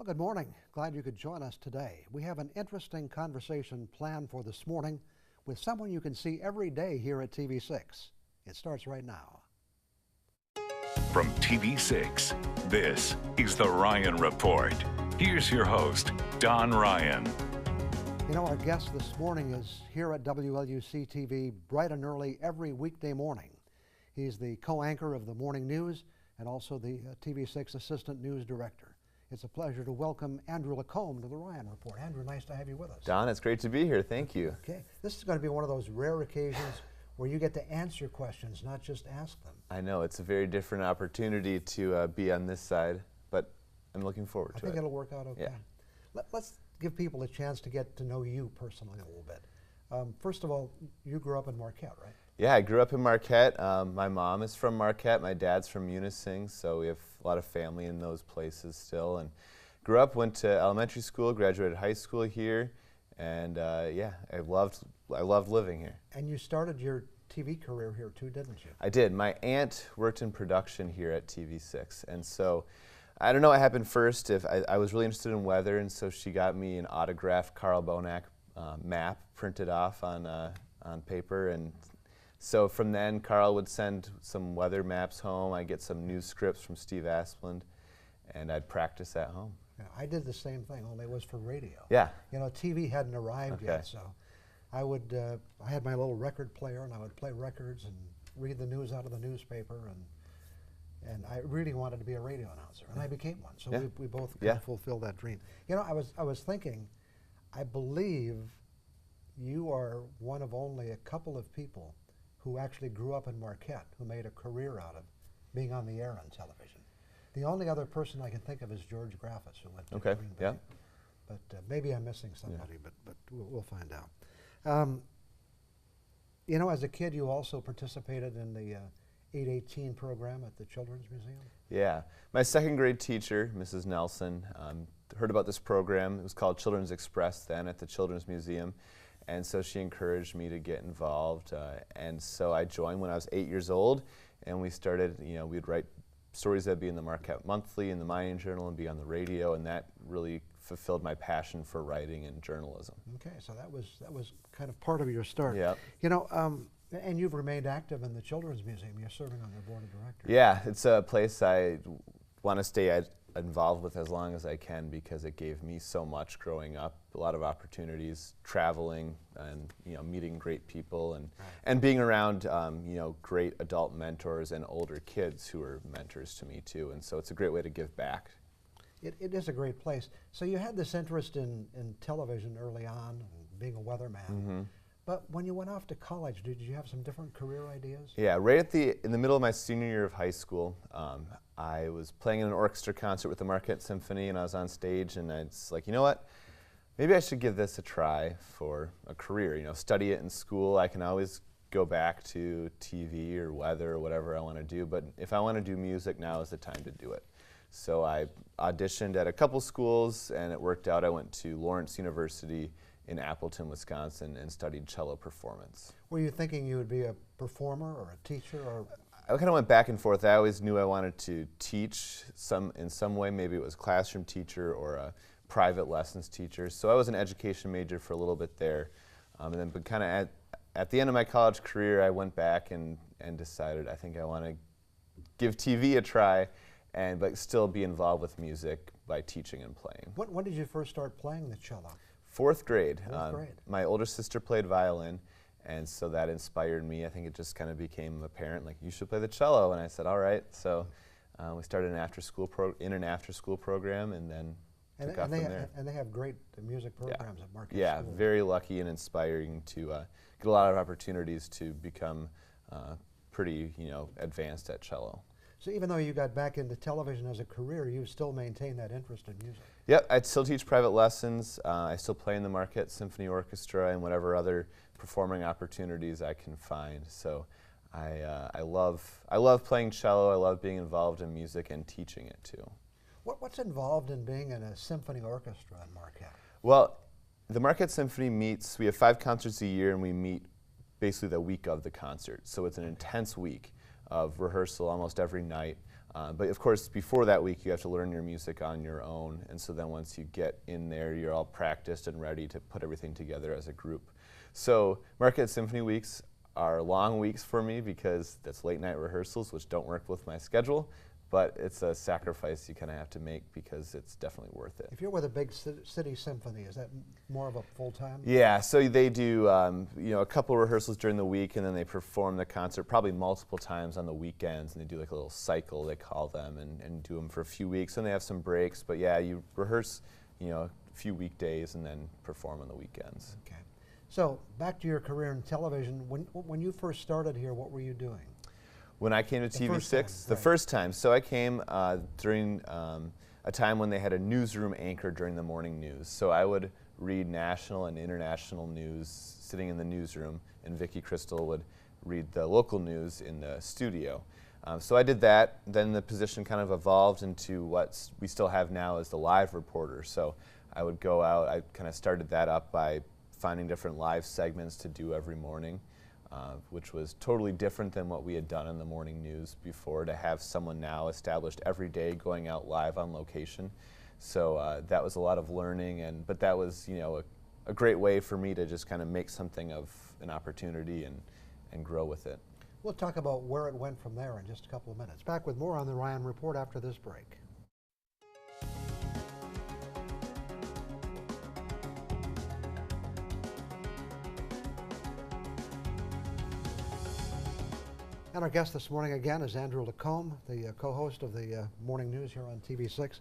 Well, good morning. Glad you could join us today. We have an interesting conversation planned for this morning with someone you can see every day here at TV6. It starts right now. From TV6, this is The Ryan Report. Here's your host, Don Ryan. You know, our guest this morning is here at WLUC TV bright and early every weekday morning. He's the co-anchor of the morning news and also the TV6 assistant news director. It's a pleasure to welcome Andrew Lacombe to the Ryan Report. Andrew, nice to have you with us. Don, it's great to be here. Thank you. Okay, this is going to be one of those rare occasions where you get to answer questions, not just ask them. I know, it's a very different opportunity to be on this side, but I'm looking forward to it. I think it'll work out okay. Yeah. Let's give people a chance to get to know you personally a little bit. First of all, you grew up in Marquette, right? Yeah, I grew up in Marquette. My mom is from Marquette. My dad's from Munising, so we have a lot of family in those places still. And grew up, went to elementary school, graduated high school here, and yeah, I loved living here. And you started your TV career here too, didn't you? I did. My aunt worked in production here at TV6, and so I don't know what happened first. If I was really interested in weather, and so she got me an autographed Carl Bonack map printed off on paper, and so from then, Carl would send some weather maps home. I'd get some news scripts from Steve Asplund, and I'd practice at home. Yeah, I did the same thing, only it was for radio. Yeah. You know, TV hadn't arrived Okay. yet, so I had my little record player, and I would play records and read the news out of the newspaper, and I really wanted to be a radio announcer, and I became one. So Yeah. we both kind of fulfilled that dream. You know, I was thinking, I believe you are one of only a couple of people who actually grew up in Marquette, who made a career out of being on the air on television. The only other person I can think of is George Graffis, who went to Green Bay. Yeah. But maybe I'm missing somebody, but we'll find out. You know, as a kid, you also participated in the 818 program at the Children's Museum? Yeah. My second grade teacher, Mrs. Nelson, heard about this program. It was called Children's Express then at the Children's Museum. And so she encouraged me to get involved, and so I joined when I was 8 years old, and we started, you know, we'd write stories that'd be in the Marquette Monthly and the Mining Journal and be on the radio, and that really fulfilled my passion for writing and journalism. Okay, so that was kind of part of your start. Yeah. You know, and you've remained active in the Children's Museum. You're serving on their board of directors. Yeah, it's a place I want to stay involved with as long as I can because it gave me so much growing up, a lot of opportunities, traveling and, you know, meeting great people and being around, you know, great adult mentors and older kids who are mentors to me too. And so it's a great way to give back. It is a great place. So you had this interest in television early on, being a weatherman. Mm-hmm. But when you went off to college, did you have some different career ideas? Yeah, right in the middle of my senior year of high school, I was playing in an orchestra concert with the Marquette Symphony, and I was on stage, and I was like, you know what? Maybe I should give this a try for a career. You know, study it in school. I can always go back to TV or weather or whatever I want to do, but if I want to do music, now is the time to do it. So I auditioned at a couple schools, and it worked out. I went to Lawrence University in Appleton, Wisconsin, and studied cello performance. Were you thinking you would be a performer or a teacher? Or I kind of went back and forth. I always knew I wanted to teach in some way. Maybe it was classroom teacher or a private lessons teacher. So I was an education major for a little bit there. And then but kind of at the end of my college career, I went back and decided I think I want to give TV a try but still be involved with music by teaching and playing. When did you first start playing the cello? Fourth grade. Fourth grade. My older sister played violin, and so that inspired me. I think it just kind of became apparent, like, you should play the cello, and I said, all right. So we started an after-school program, and then took off from there. And they have great music programs at Marquette Yeah, School. very lucky and inspiring to get a lot of opportunities to become pretty, you know, advanced at cello. So even though you got back into television as a career, you still maintain that interest in music. Yep, I still teach private lessons. I still play in the Marquette Symphony Orchestra and whatever other performing opportunities I can find. So I love playing cello. I love being involved in music and teaching it too. What's involved in being in a symphony orchestra in Marquette? Well, the Marquette Symphony meets, we have 5 concerts a year, and we meet basically the week of the concert. So it's an intense week of rehearsal almost every night. But of course, before that week, you have to learn your music on your own. And so then once you get in there, you're all practiced and ready to put everything together as a group. So Marquette Symphony Weeks are long weeks for me because that's late night rehearsals, which don't work with my schedule. But it's a sacrifice you kind of have to make because it's definitely worth it. If you're with a big city symphony, is that more of a full-time? Yeah, so they do a couple rehearsals during the week, and then they perform the concert probably multiple times on the weekends, and they do like a little cycle, they call them, and do them for a few weeks, and they have some breaks. But yeah, you rehearse a few weekdays and then perform on the weekends. Okay. So back to your career in television. When you first started here, what were you doing? When I came to TV6, the first time. So I came during a time when they had a newsroom anchor during the morning news. So I would read national and international news sitting in the newsroom, and Vicki Crystal would read the local news in the studio. So I did that. Then the position kind of evolved into what we still have now as the live reporter. So I would go out. I kind of started that up by finding different live segments to do every morning. Which was totally different than what we had done in the morning news before, to have someone now established every day going out live on location. So that was a lot of learning, but that was a great way for me to just kind of make something of an opportunity and grow with it. We'll talk about where it went from there in just a couple of minutes. Back with more on the Ryan Report after this break. And our guest this morning again is Andrew LaCombe, the co-host of the Morning News here on TV6.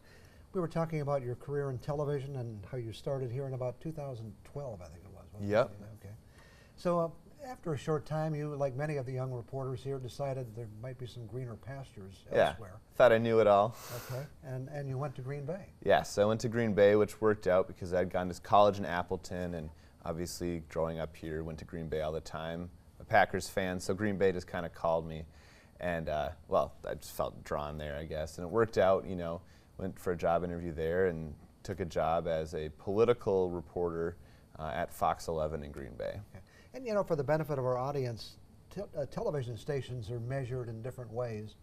We were talking about your career in television and how you started here in about 2012, I think it was. Yep. Okay. So after a short time, you, like many of the young reporters here, decided there might be some greener pastures elsewhere. Thought I knew it all. Okay. And you went to Green Bay. Yes, I went to Green Bay, which worked out because I'd gone to college in Appleton, and obviously growing up here, went to Green Bay all the time. A Packers fan, so Green Bay just kind of called me, and I just felt drawn there, I guess, and it worked out. Went for a job interview there and took a job as a political reporter at Fox 11 in Green Bay. Okay. And for the benefit of our audience, television stations are measured in different ways.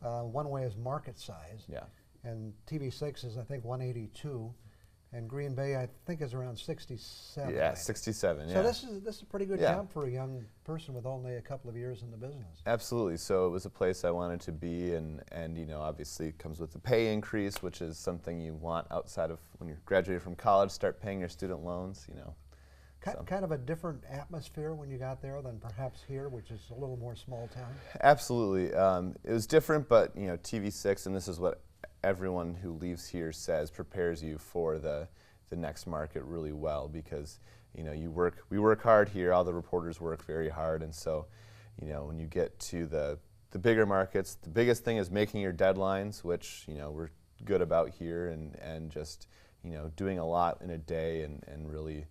One way is market size. Yeah. And TV6 is, I think, 182. And Green Bay, I think, is around 67. Yeah, 67. So yeah. this is a pretty good jump for a young person with only a couple of years in the business. Absolutely. So it was a place I wanted to be, and obviously it comes with the pay increase, which is something you want outside of when you're graduated from college. Start paying your student loans. Kind of a different atmosphere when you got there than perhaps here, which is a little more small town. Absolutely. It was different, but TV6, and this is what everyone who leaves here says, prepares you for the next market really well, because we work hard here, all the reporters work very hard, and so when you get to the bigger markets, the biggest thing is making your deadlines, which we're good about here, and just doing a lot in a day, and really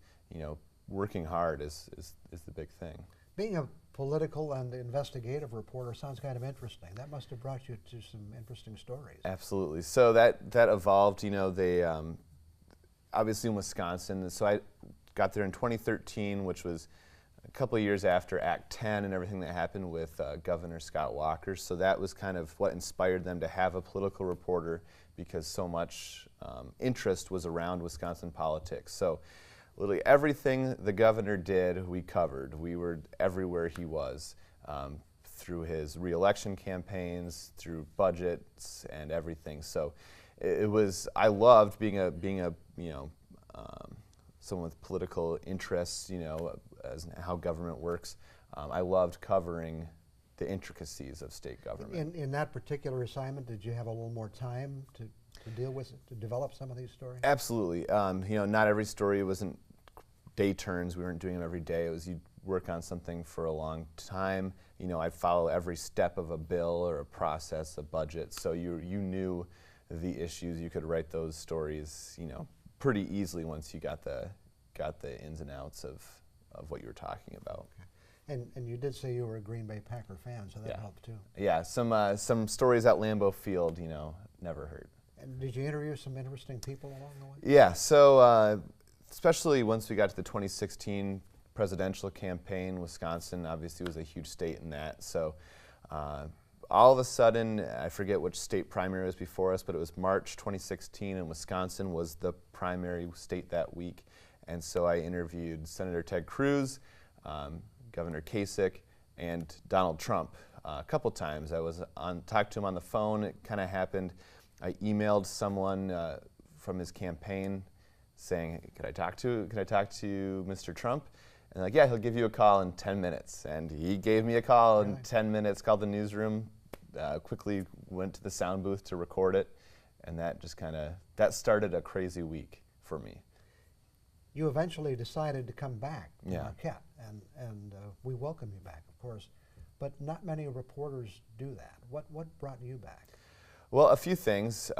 working hard is the big thing. Being a political and investigative reporter sounds kind of interesting. That must have brought you to some interesting stories. Absolutely. So that evolved. They obviously in Wisconsin. So I got there in 2013, which was a couple of years after Act 10 and everything that happened with Governor Scott Walker. So that was kind of what inspired them to have a political reporter, because so much interest was around Wisconsin politics. So literally everything the governor did, we covered. We were everywhere he was, through his re-election campaigns, through budgets, and everything. So it was. I loved being a someone with political interests. As how government works. I loved covering the intricacies of state government. In that particular assignment, did you have a little more time to deal with it, to develop some of these stories? Absolutely. Not every story wasn't day turns. We weren't doing them every day. It was you'd work on something for a long time. I'd follow every step of a bill or a process, a budget. So you knew the issues. You could write those stories, pretty easily once you got the ins and outs of what you were talking about. Okay. And you did say you were a Green Bay Packer fan, so that helped too. Yeah, some stories at Lambeau Field, never hurt. And did you interview some interesting people along the way? Yeah, so especially once we got to the 2016 presidential campaign, Wisconsin obviously was a huge state in that. So all of a sudden, I forget which state primary was before us, but it was March 2016, and Wisconsin was the primary state that week. And so I interviewed Senator Ted Cruz, Governor Kasich, and Donald Trump a couple times. I was talked to him on the phone. It kind of happened. I emailed someone from his campaign saying, "Could I talk to Mr. Trump?" And like, "Yeah, he'll give you a call in 10 minutes." And he gave me a call in 10 minutes, called the newsroom, quickly went to the sound booth to record it, and that just that started a crazy week for me. You eventually decided to come back to Yeah. Marquette, and we welcome you back, of course. But not many reporters do that. What brought you back? Well, a few things.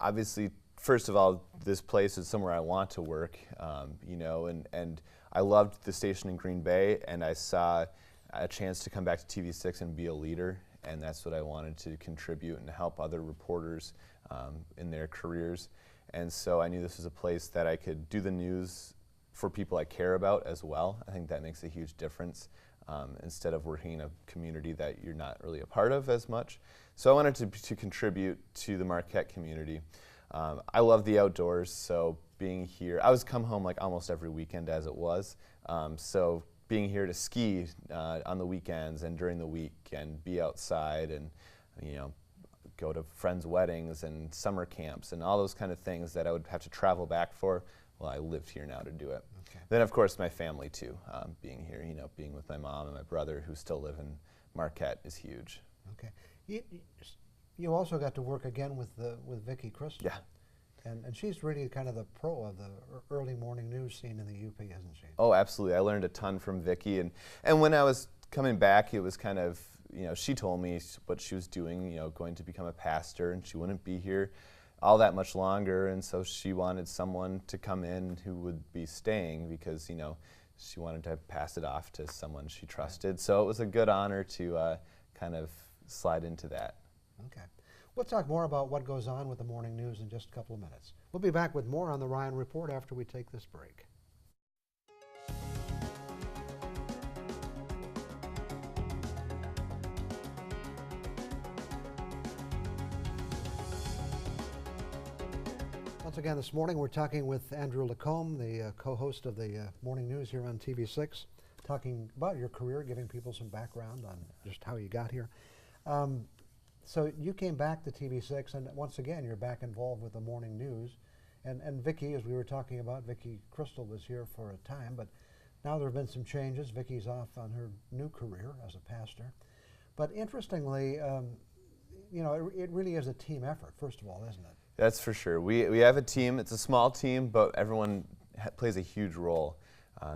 Obviously, first of all, this place is somewhere I want to work, and I loved the station in Green Bay, and I saw a chance to come back to TV6 and be a leader, and that's what I wanted to contribute and help other reporters in their careers. And so I knew this was a place that I could do the news for people I care about as well. I think that makes a huge difference instead of working in a community that you're not really a part of as much. So I wanted to contribute to the Marquette community. I love the outdoors, so being here, I was come home like almost every weekend as it was. So being here to ski on the weekends and during the week and be outside and go to friends' weddings and summer camps and all those kind of things that I would have to travel back for. Well, I lived here now to do it. Okay. Then of course my family too, being here, being with my mom and my brother who still live in Marquette is huge. Okay. You also got to work again with Vicki Crystal. Yeah. And she's really kind of the pro of the early morning news scene in the UP, isn't she? Oh, absolutely. I learned a ton from Vicki, and when I was coming back, it was kind of, she told me what she was doing, going to become a pastor, and she wouldn't be here all that much longer, and so she wanted someone to come in who would be staying because, she wanted to pass it off to someone she trusted. So it was a good honor to kind of slide into that. Okay. We'll talk more about what goes on with the morning news in just a couple of minutes. We'll be back with more on the Ryan Report after we take this break. Once again this morning we're talking with Andrew Lacombe, the co-host of the Morning News here on TV6, talking about your career, giving people some background on just how you got here. So you came back to TV6, and once again, you're back involved with the morning news. And Vicki, as we were talking about, Vicki Crystal was here for a time, but now there have been some changes. Vicki's off on her new career as a pastor. But interestingly, it really is a team effort, first of all, isn't it? That's for sure. We have a team. It's a small team, but everyone plays a huge role.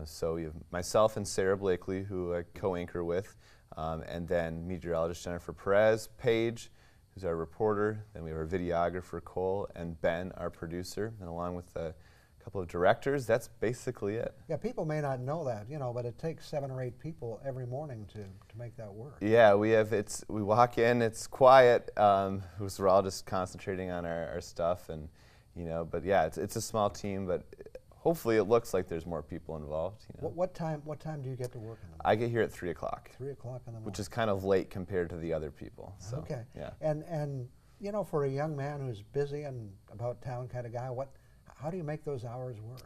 So we have myself and Sarah Blakely, who I co-anchor with, and then meteorologist Jennifer Perez, Paige, who's our reporter, then we have our videographer Cole, and Ben, our producer, and along with a couple of directors. That's basically it. Yeah, people may not know that, but it takes 7 or 8 people every morning to make that work. Yeah, we walk in, it's quiet, because we're all just concentrating on our stuff, and but yeah, it's a small team, but hopefully it looks like there's more people involved. What time do you get to work in the morning? I get here at 3 o'clock. 3 o'clock in the morning. Which is kind of late compared to the other people. So, okay. Yeah. And for a young man who's busy and about town kind of guy, how do you make those hours work?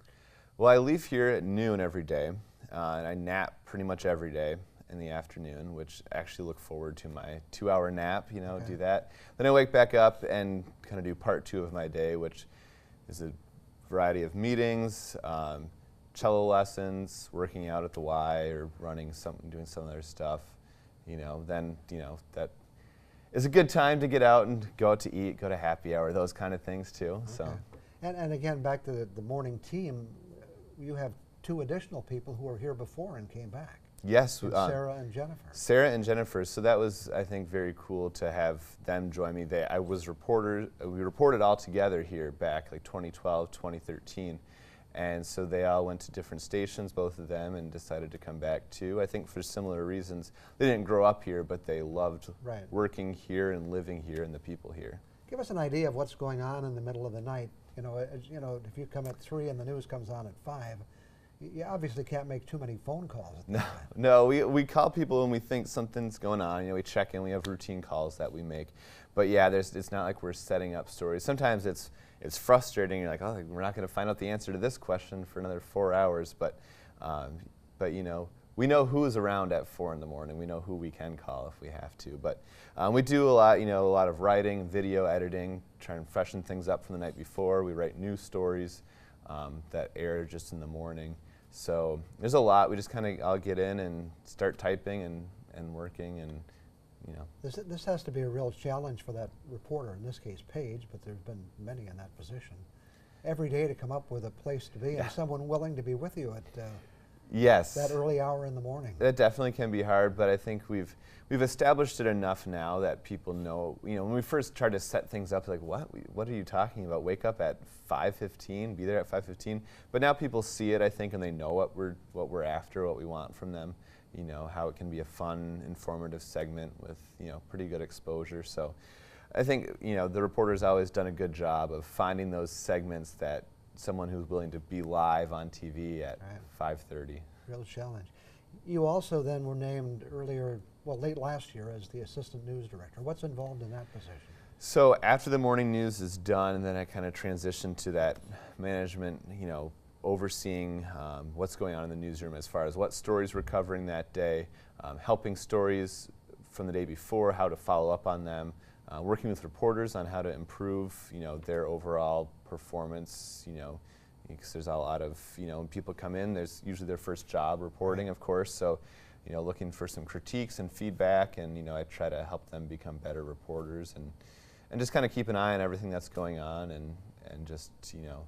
Well, I leave here at noon every day, and I nap pretty much every day in the afternoon, which I actually look forward to my 2-hour nap, Okay. do that. Then I wake back up and kind of do part 2 of my day, which is a variety of meetings, cello lessons, working out at the Y, or doing some other stuff. Then that is a good time to get out and go out to eat, go to happy hour, those kind of things too. Okay. So. And again, back to the morning team, you have 2 additional people who were here before and came back. Yes, Sarah and Jennifer. Sarah and Jennifer. So that was, I think, very cool to have them join me. We reported all together here back like 2012, 2013. And so they all went to different stations, both of them, and decided to come back too. I think for similar reasons. They didn't grow up here, but they loved working here and living here and the people here. Give us an idea of what's going on in the middle of the night. If you come at 3 and the news comes on at 5, You obviously can't make too many phone calls at No, that time. no, we call people when we think something's going on. You know, we check in. We have routine calls that we make, but yeah, it's not like we're setting up stories. Sometimes it's frustrating. You're like, oh, we're not going to find out the answer to this question for another 4 hours. But you know, we know who's around at 4 in the morning. We know who we can call if we have to. But we do a lot, you know, a lot of writing, video editing, try and freshen things up from the night before. We write news stories that air just in the morning. So there's a lot. We just kind of, I'll get in and start typing and working, and you know. This has to be a real challenge for that reporter, in this case Paige, but there's been many in that position. Every day to come up with a place to be and someone willing to be with you at yes, that early hour in the morning. That definitely can be hard, but I think we've established it enough now that people know. You know, when we first tried to set things up, like, what are you talking about? Wake up at 5:15, be there at 5:15. But now people see it, I think, and they know what we're after, what we want from them. You know, how it can be a fun, informative segment with, you know, pretty good exposure. So I think, you know, the reporter's always done a good job of finding those segments that someone who's willing to be live on TV at 5:30. Real challenge. You also then were named earlier, well, late last year, as the assistant news director. What's involved in that position? So after the morning news is done, and then I kind of transitioned to that management, you know, overseeing what's going on in the newsroom as far as what stories we're covering that day, helping stories from the day before, how to follow up on them, working with reporters on how to improve, you know, their overall performance, you know, because there's a lot of, you know, when people come in, there's usually their first job reporting, of course, so, you know, looking for some critiques and feedback, and, you know, I try to help them become better reporters, and just kind of keep an eye on everything that's going on, and just, you know,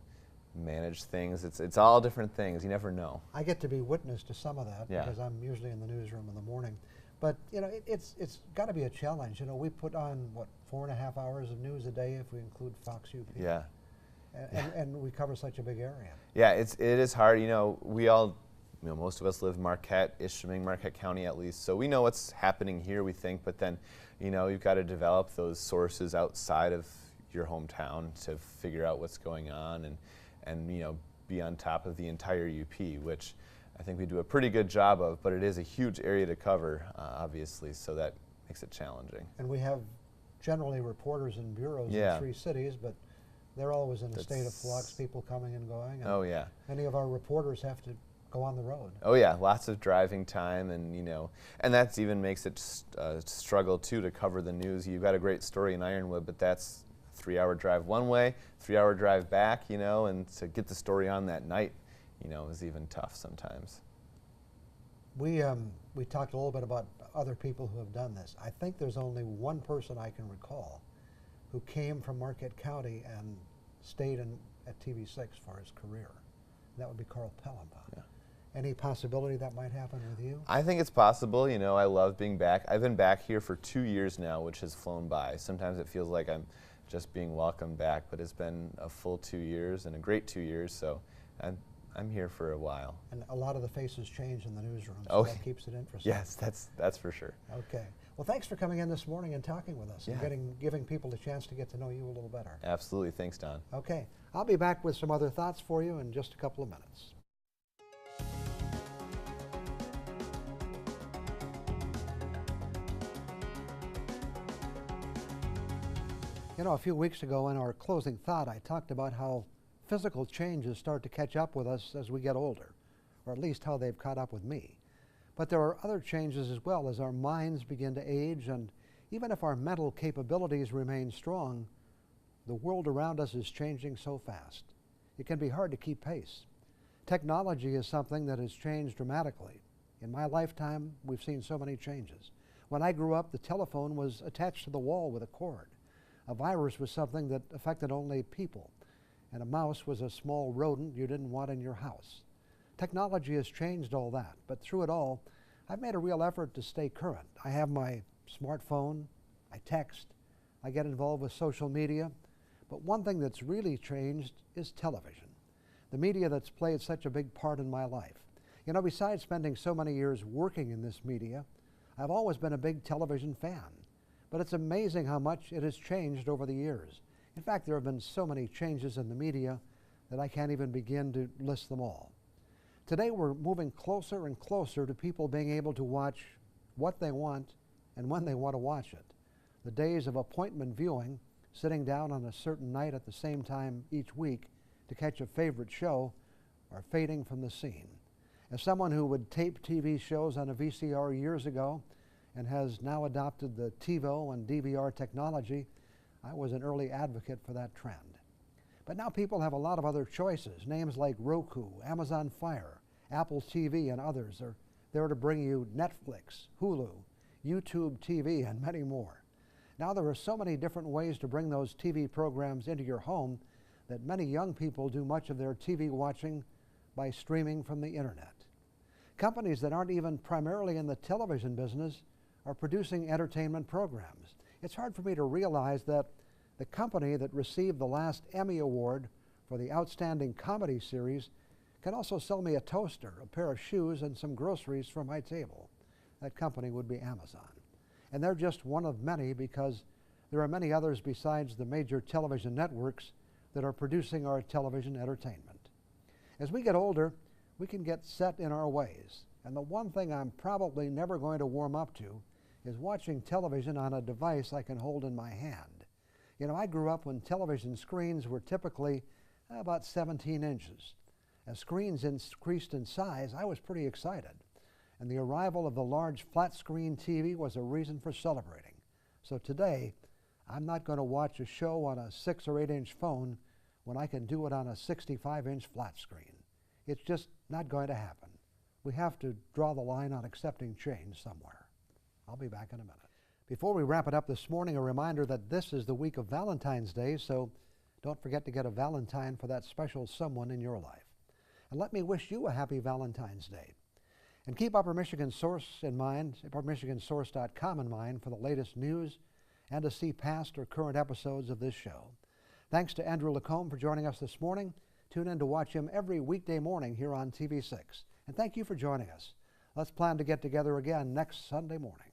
manage things. It's all different things. You never know. I get to be witness to some of that because I'm usually in the newsroom in the morning. But, you know, it's got to be a challenge. You know, we put on, what, 4.5 hours of news a day if we include Fox UP. Yeah. And we cover such a big area. Yeah, it is hard. You know, we all, you know, most of us live Marquette, Ishpeming, Marquette County at least, so we know what's happening here, we think, but then, you know, you've got to develop those sources outside of your hometown to figure out what's going on, and you know, be on top of the entire UP, which I think we do a pretty good job of, but it is a huge area to cover, obviously, so that makes it challenging. And we have generally reporters in bureaus in 3 cities, but they're always in a state of flux, people coming and going. And oh yeah. Many of our reporters have to go on the road. Oh yeah, lots of driving time, and you know, and that's even makes it a struggle too to cover the news. You've got a great story in Ironwood, but that's a 3-hour drive one way, 3-hour drive back, you know, and to get the story on that night, you know, is even tough sometimes. We talked a little bit about other people who have done this. I think there's only one person I can recall who came from Marquette County and stayed at TV6 for his career. That would be Carl Pellenbach. Yeah. Any possibility that might happen with you? I think it's possible. You know, I love being back. I've been back here for 2 years now, which has flown by. Sometimes it feels like I'm just being welcomed back, but it's been a full 2 years and a great 2 years, so I'm here for a while. And a lot of the faces change in the newsroom, so that keeps it interesting. Yes, that's for sure. Okay. Well, thanks for coming in this morning and talking with us and giving people the chance to get to know you a little better. Absolutely. Thanks, Don. Okay. I'll be back with some other thoughts for you in just a couple of minutes. You know, a few weeks ago in our closing thought, I talked about how physical changes start to catch up with us as we get older, or at least how they've caught up with me. But there are other changes as well as our minds begin to age, and even if our mental capabilities remain strong, the world around us is changing so fast. It can be hard to keep pace. Technology is something that has changed dramatically. In my lifetime, we've seen so many changes. When I grew up, the telephone was attached to the wall with a cord. A virus was something that affected only people, and a mouse was a small rodent you didn't want in your house. Technology has changed all that, but through it all, I've made a real effort to stay current. I have my smartphone, I text, I get involved with social media, but one thing that's really changed is television, the media that's played such a big part in my life. You know, besides spending so many years working in this media, I've always been a big television fan, but it's amazing how much it has changed over the years. In fact, there have been so many changes in the media that I can't even begin to list them all. Today we're moving closer and closer to people being able to watch what they want and when they want to watch it. The days of appointment viewing, sitting down on a certain night at the same time each week to catch a favorite show, are fading from the scene. As someone who would tape TV shows on a VCR years ago and has now adopted the TiVo and DVR technology, I was an early advocate for that trend. But now people have a lot of other choices. Names like Roku, Amazon Fire, Apple TV, and others are there to bring you Netflix, Hulu, YouTube TV, and many more. Now there are so many different ways to bring those TV programs into your home that many young people do much of their TV watching by streaming from the internet. Companies that aren't even primarily in the television business are producing entertainment programs. It's hard for me to realize that the company that received the last Emmy Award for the Outstanding Comedy Series can also sell me a toaster, a pair of shoes, and some groceries for my table. That company would be Amazon. And they're just one of many, because there are many others besides the major television networks that are producing our television entertainment. As we get older, we can get set in our ways. And the one thing I'm probably never going to warm up to is watching television on a device I can hold in my hand. You know, I grew up when television screens were typically about 17 inches. As screens increased in size, I was pretty excited. And the arrival of the large flat screen TV was a reason for celebrating. So today, I'm not going to watch a show on a 6 or 8 inch phone when I can do it on a 65-inch flat screen. It's just not going to happen. We have to draw the line on accepting change somewhere. I'll be back in a minute. Before we wrap it up this morning, a reminder that this is the week of Valentine's Day, so don't forget to get a Valentine for that special someone in your life. And let me wish you a happy Valentine's Day. And keep Upper Michigan Source in mind, uppermichigansource.com in mind for the latest news and to see past or current episodes of this show. Thanks to Andrew Lacombe for joining us this morning. Tune in to watch him every weekday morning here on TV6. And thank you for joining us. Let's plan to get together again next Sunday morning.